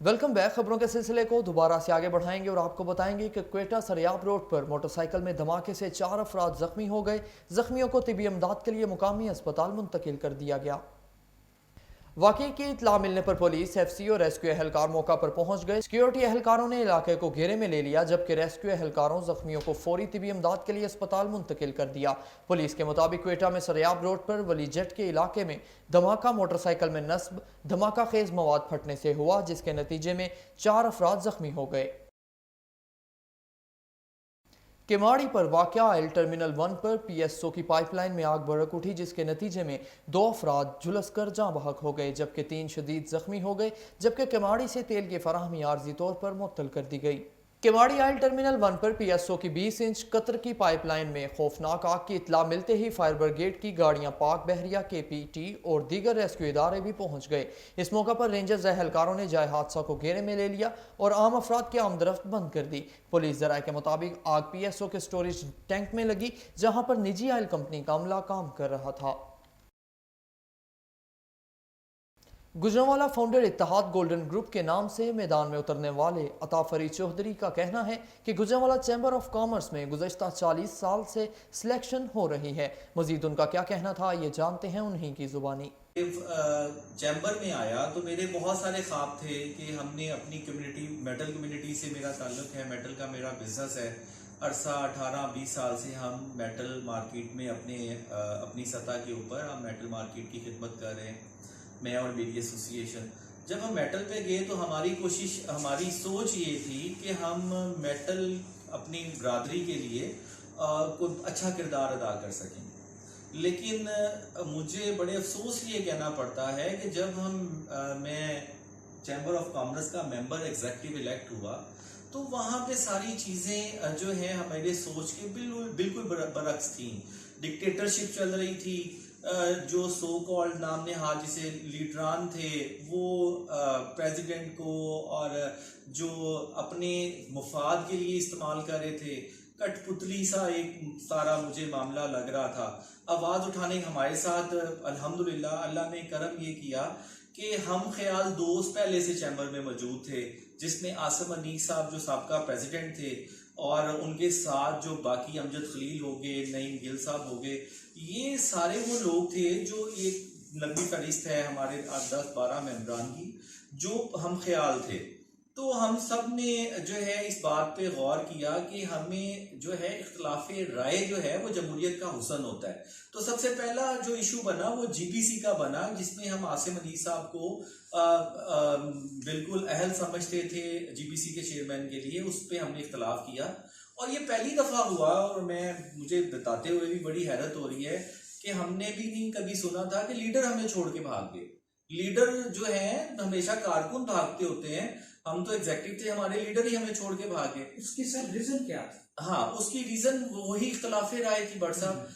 Welcome back. खबरों के सिलसिले को दोबारा से आगे बढ़ाएंगे और आपको बताएंगे कि क्वेटा सरियाब रोड पर मोटरसाइकिल में धमाके से 4 अफराद जख्मी हो गए। जख्मियों को तिबी इमदाद के लिए मुकामी अस्पताल मुंतकिल कर दिया गया। वाकई की इत्तला मिलने पर पुलिस, एफसी और रेस्क्यू एहलकार मौका पर पहुंच गए। सिक्योरिटी एहलकारों ने इलाके को घेरे में ले लिया, जबकि रेस्क्यू एहलकारों जख्मियों को फौरी तिबी इमदाद के लिए अस्पताल मुंतकिल कर दिया। पुलिस के मुताबिक क्वेटा में सरियाब रोड पर वली जेट के इलाके में धमाका मोटरसाइकिल में नस्ब धमाका खेज मवाद फटने से हुआ, जिसके नतीजे में 4 अफराद जख्मी हो गए। केमाड़ी पर वाक़या ऑयल टर्मिनल 1 पर पीएसओ की पाइपलाइन में आग भड़क उठी, जिसके नतीजे में 2 अफराद झुलस कर जाँ बहक हो गए, जबकि 3 शदीद जख्मी हो गए। जबकि केमाड़ी से तेल की फराहमी आर्जी तौर पर मुअत्तल कर दी गई। केमाड़ी ऑयल टर्मिनल 1 पर पीएसओ की 20 इंच कतर की पाइपलाइन में खौफनाक आग की इत्तला मिलते ही फायर ब्रिगेड की गाड़ियां, पाक बहरिया, केपीटी और दीगर रेस्क्यू इदारे भी पहुंच गए। इस मौका पर रेंजर्स एहलकारों ने जाए हादसा को घेरे में ले लिया और आम अफराद की आमदरफ्त बंद कर दी। पुलिस जराये के मुताबिक आग पीएसओ के स्टोरेज टैंक में लगी, जहां पर निजी ऑयल कंपनी का अमला काम कर रहा था। गुजरांवाला फाउंडर इत्तेहाद गोल्डन ग्रुप के नाम से मैदान में उतरने वाले अता फरीद चौधरी का कहना है कि गुजरांवाला चैम्बर ऑफ कॉमर्स में गुज़श्ता 40 साल से सिलेक्शन हो रही है। मजीद उनका क्या कहना था, ये जानते हैं उन्हीं की जुबानी। चैम्बर में आया तो मेरे बहुत सारे ख्वाब थे कि हमने अपनी कम्युनिटी, मेटल कम्युनिटी से मेरा ताल्लुक है, मेटल का मेरा बिजनेस है। अरसा 18-20 साल से हम मेटल मार्केट में अपनी सतह के ऊपर हम मेटल मार्केट की खिदमत कर रहे हैं, मैं और मेरी एसोसिएशन। जब हम मेटल पे गए तो हमारी सोच ये थी कि हम मेटल अपनी बरादरी के लिए कोई अच्छा किरदार अदा कर सकेंगे। लेकिन मुझे बड़े अफसोस ये कहना पड़ता है कि जब मैं चैम्बर ऑफ कॉमर्स का मेंबर एग्जेक्टिव इलेक्ट हुआ तो वहाँ पे सारी चीज़ें जो है हमारे सोच के बिल्कुल बरक्स थी। डिक्टेटरशिप चल रही थी। जो सो कॉल्ड नाम नहाद जिसे लीडरान थे वो प्रेसिडेंट को और जो अपने मुफाद के लिए इस्तेमाल कर रहे थे, कठपुतली सा एक सारा मुझे मामला लग रहा था। आवाज़ उठाने हमारे साथ अल्हम्दुलिल्लाह अल्लाह ने करम ये किया कि हम ख्याल दोस्त पहले से चैम्बर में मौजूद थे, जिसमें आसम अनीस साहब जो साबका प्रेसिडेंट थे और उनके साथ जो बाकी अमजद खलील हो गए, नईम गिल साहब हो गए, ये सारे वो लोग थे जो एक लंबी फहरिस्त है हमारे 10-12 मेंबरान की, जो हम ख्याल थे। तो हम सब ने जो है इस बात पे गौर किया कि हमें जो है इख्तलाफ राय जो है वो जमहूरियत का हुस्न होता है। तो सबसे पहला जो इशू बना वो जीपीसी का बना, जिसमें हम आसिम अली साहब को बिल्कुल अहल समझते थे जीपीसी के चेयरमैन के लिए। उस पर हमने इख्तलाफ किया और ये पहली दफ़ा हुआ और मुझे बताते हुए भी बड़ी हैरत हो रही है कि हमने भी नहीं कभी सुना था कि लीडर हमें छोड़ के भाग गए। लीडर जो है हमेशा कारकुन भागते होते हैं, हम तो एग्जेक्टिव थे, हमारे लीडर ही हमें छोड़ के भागे। उसकी सर रीजन क्या था? हाँ, उसकी रीजन वही इख्तलाफ राय थी बट साहब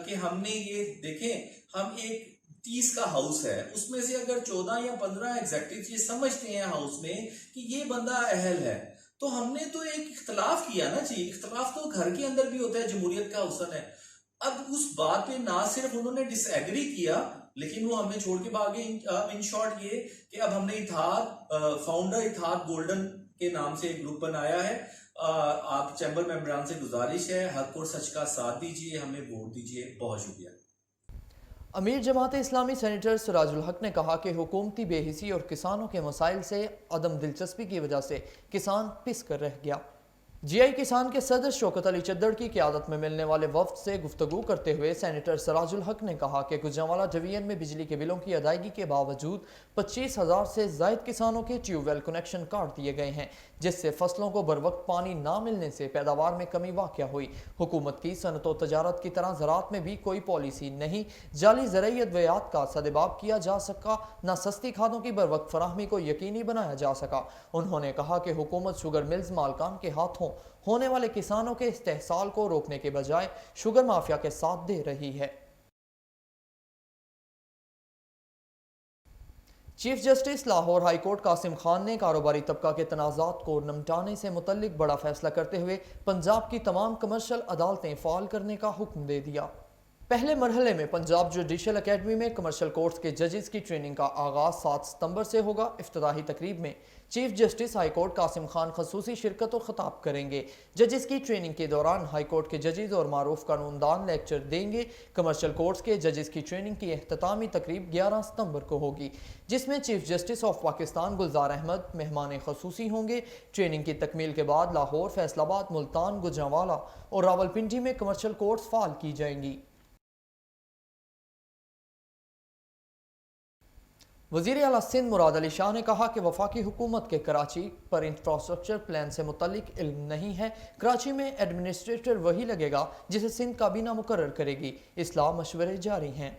कि हमने ये देखें, हम एक 30 का हाउस है, उसमें से अगर 14 या 15 एग्जेक्टिव ये समझते हैं हाउस में कि ये बंदा अहल है, तो हमने तो एक इख्तलाफ किया ना जी। इख्तलाफ तो घर के अंदर भी होता है, जमहूरियत का हुस्न है। अब उस बात पे ना सिर्फ उन्होंने डिसएग्री किया लेकिन वो हमें छोड़ के भागे। इन शॉर्ट ये कि अब हमने फाउंडर इत्तेहाद गोल्डन के नाम से एक ग्रुप बनाया है। आप चैम्बर मेंबरान से गुजारिश है, हक और सच का साथ दीजिए, हमें वोट दीजिए। बहुत शुक्रिया। अमीर जमात इस्लामी सेनेटर सिराजुल हक ने कहा कि हुकूमती बेहिसी और किसानों के मसाइल से अदम दिलचस्पी की वजह से किसान पिस कर रह गया। जीआई किसान के सदर शौकत अली चद्दड़ की क़यादत में मिलने वाले वफ्द से गुफ्तगू करते हुए सेनेटर सिराजुल हक ने कहा कि गुजरांवाला डिवीजन में बिजली के बिलों की अदायगी के बावजूद 25,000 से ज़ायद किसानों के ट्यूबवेल कनेक्शन काट दिए गए हैं, जिससे फसलों को बर वक्त पानी ना मिलने से पैदावार में कमी वाक़या हुई। हुकूमत की सनत व तजारत की तरह ज़राअत में भी कोई पॉलिसी नहीं, जाली ज़रई अद्वियात का सदेबाब किया जा सका, न सस्ती खादों की बर वक्त फराहमी को यकीनी बनाया जा सका। उन्होंने कहा कि हुकूमत शुगर मिल्स मालकान के हाथों होने वाले किसानों के इस्तेहसाल को रोकने के बजाय शुगर माफिया के साथ दे रही है। Chief justice Lahore high court Qasim Khan ने कारोबारी तबका के तनाज़ात को निपटाने से मुतल्लिक बड़ा फैसला करते हुए पंजाब की तमाम कमर्शियल अदालतें फ़ाल करने का हुक्म दे दिया। पहले मरहले में पंजाब जुडिशल अकेडमी में कमर्शियल कोर्ट्स के जजेस की ट्रेनिंग का आगाज 7 सितंबर से होगा। इफ्तिताही तकरीब में chief justice high court Qasim Khan खसूसी शिरकत और खिताब करेंगे। जजेस की ट्रेनिंग के दौरान हाई कोर्ट के जजेस और मारूफ कानूनदान लेक्चर देंगे। कमर्शियल कोर्ट्स के जजेस की ट्रेनिंग की इख्तितामी तकरीब 11 सितंबर को होगी, जिसमें चीफ जस्टिस ऑफ पाकिस्तान गुलजार अहमद मेहमान खसूसी होंगे। ट्रेनिंग की तकमील के बाद लाहौर, फैसलाबाद, मुल्तान, गुजरांवाला और रावलपिंडी में कमर्शियल कोर्ट्स फाल की जाएंगी। वज़ीर आला सिंध मुराद अली शाह ने कहा कि वफाकी हुकूमत के कराची पर इंफ्रास्ट्रक्चर प्लान से मुतल्लिक इल्म नहीं है। कराची में एडमिनिस्ट्रेटर वही लगेगा जिसे सिंध काबीना मुकर्रर करेगी। इस्लाह मशवरे जारी हैं।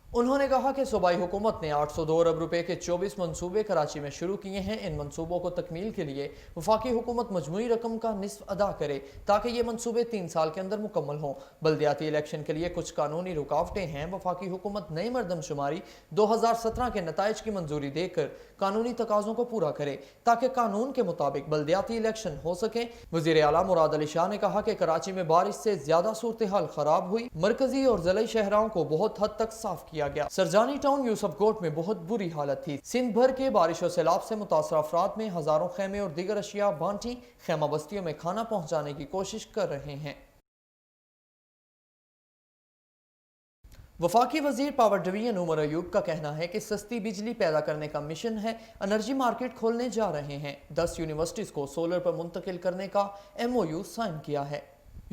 उन्होंने कहा कि सूबाई हुकूमत ने 802 अरब रुपए के 24 मनसूबे कराची में शुरू किए हैं। इन मनसूबों को तकमील के लिए वफाकी हुकूमत मजमूई रकम का निस्फ अदा करे ताकि ये मनसूबे 3 साल के अंदर मुकम्मल हों। बल्दियाती इलेक्शन के लिए कुछ कानूनी रुकावटें हैं। वफाकी हुकूमत नई मरदमशुमारी 2017 के नताइज की मंजूरी देकर कानूनी तकाज़ों को पूरा करे ताकि कानून के मुताबिक बल्दियाती इलेक्शन हो सके। वज़ीर आला मुराद अली शाह ने कहा कि कराची में बारिश से ज्यादा सूरत हाल खराब हुई। मरकजी और ज़िले शहरों को बहुत हद तक साफ किया गया। सरजानी टाउन यूसुफ कोट में बहुत बुरी हालत थी। सिंध भर के बारिश और सैलाब से मुतासर अफराद में हजारों खेमे और दीगर अशिया बांटी खेमा बस्तियों में खाना पहुंचाने की कोशिश कर रहे हैं। वफाकी वजीर पावर डिवीजन उमर अयूब का कहना है कि सस्ती बिजली पैदा करने का मिशन है। एनर्जी मार्केट खोलने जा रहे हैं। 10 यूनिवर्सिटीज को सोलर पर मुंतकिल करने का MOU साइन किया है।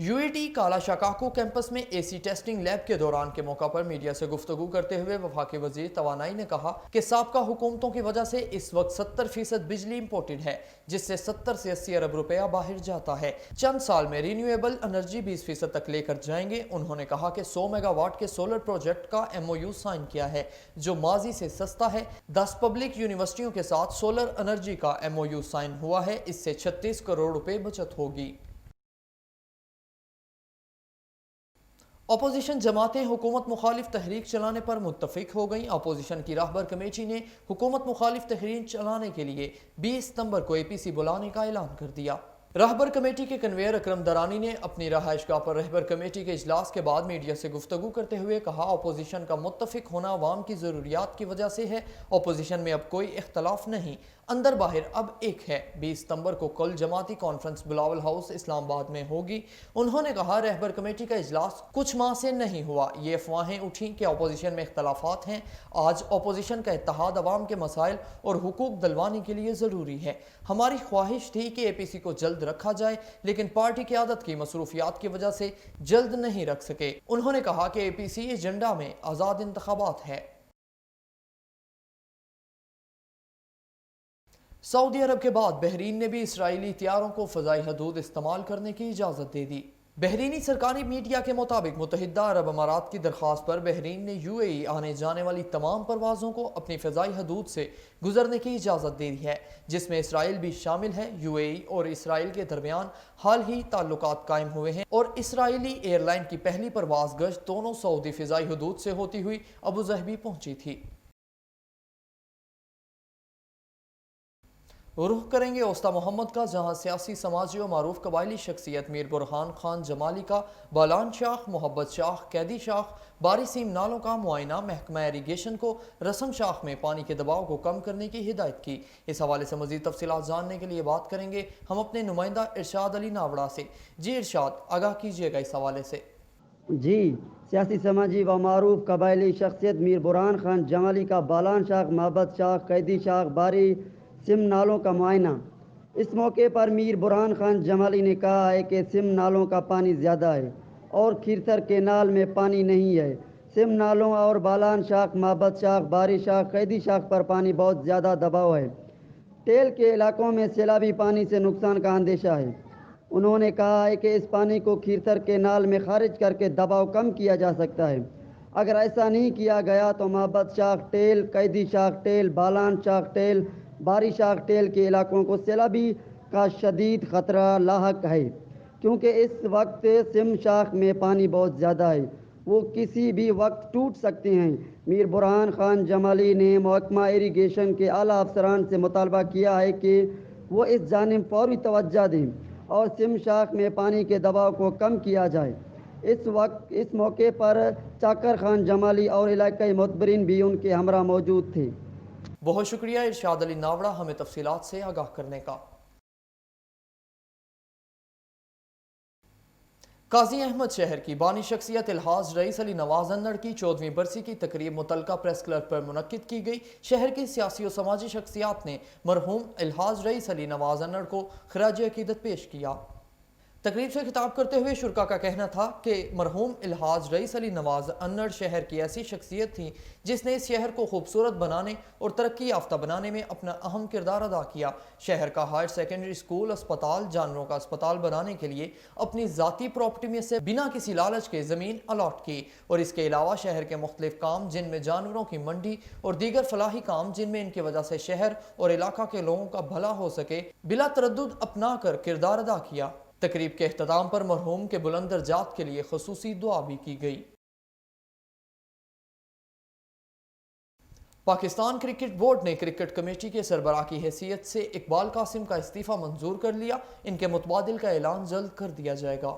UAT काला शाकाकू कैंपस में AC टेस्टिंग लैब के दौरान के मौका पर मीडिया से गुफ्तगू करते हुए वफाकी वजीर तवानाई ने कहा कि साबका हुकूमतों की वजह से इस वक्त 70% बिजली इंपोर्टेड है, जिससे 70 से 80 अरब रुपया बाहर जाता है। चंद साल में रिन्यूएबल एनर्जी 20% तक लेकर जाएंगे। उन्होंने कहा कि 100 मेगावाट के सोलर प्रोजेक्ट का MOU साइन किया है, जो माजी से सस्ता है। 10 पब्लिक यूनिवर्सिटियों के साथ सोलर एनर्जी का MOU साइन हुआ है। इससे 36 करोड़ रुपए बचत होगी। अपोजिशन जमातें हुकूमत मुखालिफ तहरीक चलाने पर मुत्तफिक हो गईं। अपोजिशन की राहबर कमेटी ने हुकूमत मुखालिफ तहरीक चलाने के लिए 20 सितंबर को APC बुलाने का ऐलान कर दिया। रहबर कमेटी के कन्वेयर अकरम दरानी ने अपनी रहायशगाह पर रहबर कमेटी के इजलास के बाद मीडिया से गुफ्तगू करते हुए कहा, अपोजिशन का मुत्तफिक होना अवाम की ज़रूरियात की वजह से है। अपोजिशन में अब कोई इख्तलाफ नहीं, अंदर बाहर अब एक है। 20 सितंबर को कल जमाती कॉन्फ्रेंस बिलावल हाउस इस्लामाबाद में होगी। उन्होंने कहा, रहबर कमेटी का इजलास कुछ माह से नहीं हुआ। ये अफवाहें उठी कि अपोजिशन में इख्तलाफात हैं। आज अपोजिशन का इत्तेहाद अवाम के मसाइल और हुकूक दिलवाने के लिए ज़रूरी है। हमारी ख्वाहिश थी कि APC को जल्द रखा जाए, लेकिन पार्टी की आदत की मसरूफियात की वजह से जल्द नहीं रख सके। उन्होंने कहा कि APC एजेंडा में आज़ाद इंतखाबात है। सऊदी अरब के बाद बहरीन ने भी इसराइली हथियारों को फ़ज़ाई हदूद इस्तेमाल करने की इजाज़त दे दी। बहरीनी सरकारी मीडिया के मुताबिक मुत्तहिदा अरब अमारात की दरख्वास्त पर बहरीन ने UAE आने जाने वाली तमाम परवाज़ों को अपनी फ़ज़ाई हदूद से गुजरने की इजाज़त दे दी है, जिसमें इसराइल भी शामिल है। UAE और इसराइल के दरमियान हाल ही ताल्लुकात कायम हुए हैं और इसराइली एयरलाइन की पहली परवाज़ गश्त दोनों सऊदी फ़ज़ाई हदूद से होती हुई अबू ज़हबी पहुंची थी। रुख करेंगे ओस्ता मोहम्मद का, जहां सियासी, समाजी और मारूफ कबायली शख्सियत मीर बुरहान खान जमाली का बालान शाख, मोहब्बत शाख, कैदी शाख, बारी सीम नालों का मुआयना, महकमा इरीगेशन को रसम शाख में पानी के दबाव को कम करने की हिदायत की। इस हवाले से मज़ीद तफसीलात जानने के लिए बात करेंगे हम अपने नुमाइंदा इरशाद अली नावड़ा से। जी इरशाद, आगाह कीजिएगा इस हवाले से। जी, सियासी, समाजी व मारूफ कबायली शख्सियत मीर बुरहान खान जमाली का बालान शाख, मोहब्बत शाख, कैदी शाख, बारी सिम नालों का मुआयना। इस मौके पर मीर बुरहान खान जमाली ने कहा है कि सिम नालों का पानी ज़्यादा है और खीरसर केनाल में पानी नहीं है। सिम नालों और बालान शाख, मोहब्बत शाख, बारी शाख, कैदी शाख पर पानी बहुत ज़्यादा दबाव है। टेल के इलाकों में सैलाबी पानी से नुकसान का अंदेशा है। उन्होंने कहा है कि इस पानी को खीरसर केनाल में खारिज करके दबाव कम किया जा सकता है। अगर ऐसा नहीं किया गया तो मोहब्बत शाख टेल, कैदी शाख टेल, बालान शाख टेल, बारी शाख टेल के इलाकों को सैलाबी का शदीद ख़तरा लाहक है, क्योंकि इस वक्त सिम शाख में पानी बहुत ज़्यादा है, वो किसी भी वक्त टूट सकते हैं। मीर बुरहान खान जमाली ने महकमा इरीगेशन के आला अफसरान से मुतालबा किया है कि वो इस जानिब फौरी तवज्जो दें और सिम शाख में पानी के दबाव को कम किया जाए। اس موقع پر چاکر خان جمالی اور علاقائی معتبرین بھی ان کے ہمراہ موجود تھے۔ بہت شکریہ ارشاد علی ناوڑا ہمیں تفصیلات سے آگاہ کرنے کا۔ قاضی احمد شہر کی بانی شخصیت الحاج رئیس علی نواز انڑ کی 14ویں برسی کی تقریب متعلقہ پریس کلب پر منعقد کی گئی۔ شہر کی سیاسی و سماجی شخصیات نے مرحوم الحاج رئیس علی نواز انڑ کو خراج عقیدت پیش کیا۔ تقریب سے خطاب کرتے ہوئے شرکا کا کہنا تھا کہ مرحوم الحاج رئیس علی نواز انڑ شہر کی ایسی شخصیت تھی جس نے اس شہر کو خوبصورت بنانے اور ترقی یافتہ بنانے میں اپنا اہم کردار ادا کیا۔ شہر کا ہائر سیکنڈری اسکول، اسپتال، جانوروں کا اسپتال بنانے کے لیے اپنی ذاتی پراپرٹی میں سے بنا کسی لالچ کے زمین الاٹ کی، اور اس کے علاوہ شہر کے مختلف کام جن میں جانوروں کی منڈی اور دیگر فلاحی کام جن میں ان کی وجہ سے شہر اور علاقہ کے لوگوں کا بھلا ہو سکے بلا تردد اپنا کر کردار ادا کیا۔ تقریب کے اختتام پر مرحوم کے بلند درجات کے لیے خصوصی دعا بھی کی گئی۔ پاکستان کرکٹ بورڈ نے کرکٹ کمیٹی کے سربراہ کی حیثیت سے اقبال قاسم کا استعفیٰ منظور کر لیا۔ ان کے متبادل کا اعلان جلد کر دیا جائے گا۔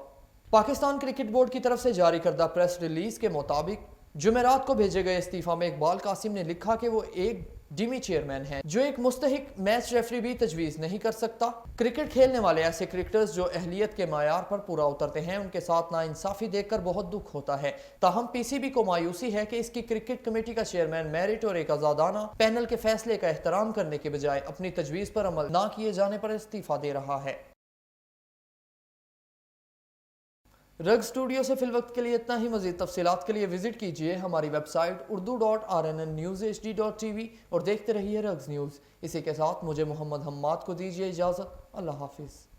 پاکستان کرکٹ بورڈ کی طرف سے جاری کردہ پریس ریلیز کے مطابق جمعرات کو بھیجے گئے استعفیٰ میں اقبال قاسم نے لکھا کہ وہ ایک ڈیمی چیئرمین ہیں جو ایک مستحق میچ ریفری بھی تجویز نہیں کر سکتا۔ کرکٹ کھیلنے والے ایسے کرکٹرز جو اہلیت کے معیار پر پورا اترتے ہیں ان کے ساتھ ناانصافی دیکھ کر بہت دکھ ہوتا ہے۔ تاہم پی سی بی کو مایوسی ہے کہ اس کی کرکٹ کمیٹی کا چیئرمین میرٹ اور ایک آزادانہ پینل کے فیصلے کا احترام کرنے کے بجائے اپنی تجویز پر عمل نہ کیے جانے پر استعفیٰ دے رہا ہے۔ رگ سٹوڈیو سے فی الوقت کے لیے اتنا ہی۔ مزید تفصیلات کے لیے وزٹ کیجئے ہماری ویب سائٹ urdu.rnnewshd.tv اور دیکھتے رہیے رگز نیوز۔ اسی کے ساتھ مجھے محمد حماد کو دیجیے اجازت۔ اللہ حافظ۔